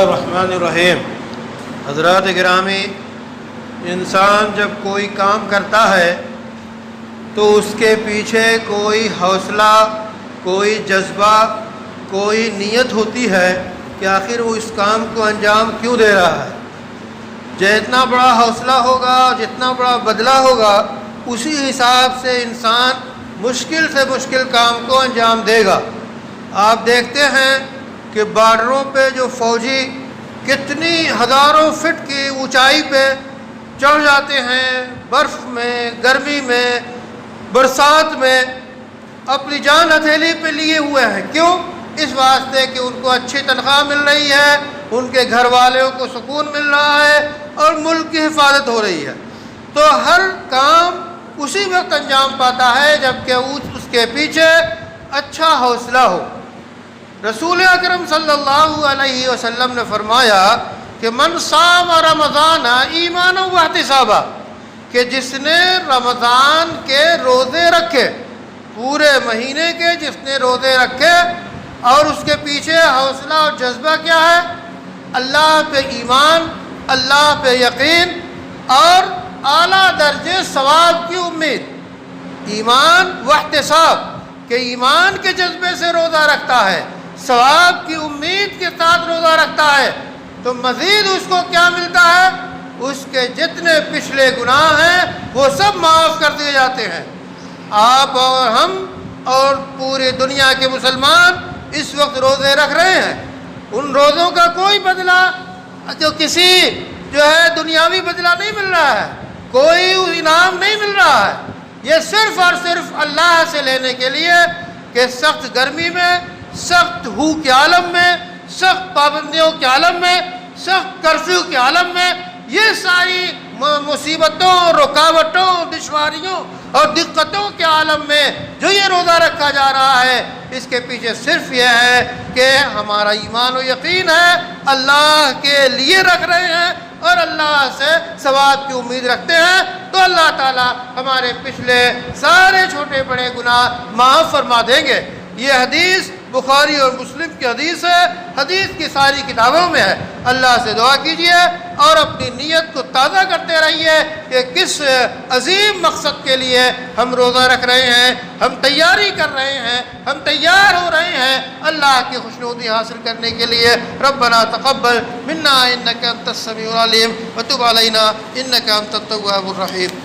الرحمن الرحیم۔ حضرات گرامی، انسان جب کوئی کام کرتا ہے تو اس کے پیچھے کوئی حوصلہ، کوئی جذبہ، کوئی نیت ہوتی ہے کہ آخر وہ اس کام کو انجام کیوں دے رہا ہے۔ جتنا بڑا حوصلہ ہوگا، جتنا بڑا بدلہ ہوگا، اسی حساب سے انسان مشکل سے مشکل کام کو انجام دے گا۔ آپ دیکھتے ہیں کہ بارڈروں پہ جو فوجی کتنی ہزاروں فٹ کی اونچائی پہ چڑھ جاتے ہیں، برف میں، گرمی میں، برسات میں، اپنی جان ہتھیلی پہ لیے ہوئے ہیں۔ کیوں؟ اس واسطے کہ ان کو اچھی تنخواہ مل رہی ہے، ان کے گھر والوں کو سکون مل رہا ہے اور ملک کی حفاظت ہو رہی ہے۔ تو ہر کام اسی وقت انجام پاتا ہے جب کہ اس کے پیچھے اچھا حوصلہ ہو۔ رسول اکرم صلی اللہ علیہ وسلم نے فرمایا کہ من صام رمضان ایمانا واحتسابا، کہ جس نے رمضان کے روزے رکھے، پورے مہینے کے جس نے روزے رکھے، اور اس کے پیچھے حوصلہ اور جذبہ کیا ہے؟ اللہ پہ ایمان، اللہ پہ یقین اور اعلیٰ درجے ثواب کی امید۔ ایمان واحتساب، کہ ایمان کے جذبے سے روزہ رکھتا ہے، ثواب کی امید کے ساتھ روزہ رکھتا ہے، تو مزید اس کو کیا ملتا ہے؟ اس کے جتنے پچھلے گناہ ہیں وہ سب معاف کر دیے جاتے ہیں۔ آپ اور ہم اور پوری دنیا کے مسلمان اس وقت روزے رکھ رہے ہیں، ان روزوں کا کوئی بدلہ جو کسی دنیاوی بدلہ نہیں مل رہا ہے، کوئی انعام نہیں مل رہا ہے۔ یہ صرف اور صرف اللہ سے لینے کے لیے کہ سخت گرمی میں، سخت ہو کے عالم میں، سخت پابندیوں کے عالم میں، سخت کرفیو کے عالم میں، یہ ساری مصیبتوں، رکاوٹوں، دشواریوں اور دقتوں کے عالم میں جو یہ روزہ رکھا جا رہا ہے، اس کے پیچھے صرف یہ ہے کہ ہمارا ایمان و یقین ہے، اللہ کے لیے رکھ رہے ہیں اور اللہ سے ثواب کی امید رکھتے ہیں، تو اللہ تعالیٰ ہمارے پچھلے سارے چھوٹے بڑے گناہ معاف فرما دیں گے۔ یہ حدیث بخاری اور مسلم کی حدیث ہے، حدیث کی ساری کتابوں میں ہے۔ اللہ سے دعا کیجئے اور اپنی نیت کو تازہ کرتے رہیے کہ کس عظیم مقصد کے لیے ہم روزہ رکھ رہے ہیں، ہم تیاری کر رہے ہیں، ہم تیار ہو رہے ہیں اللہ کی خوشنودی حاصل کرنے کے لیے۔ ربنا تقبل منا انک انت السمیع العلیم وتب علینا انک انت التواب الرحیم۔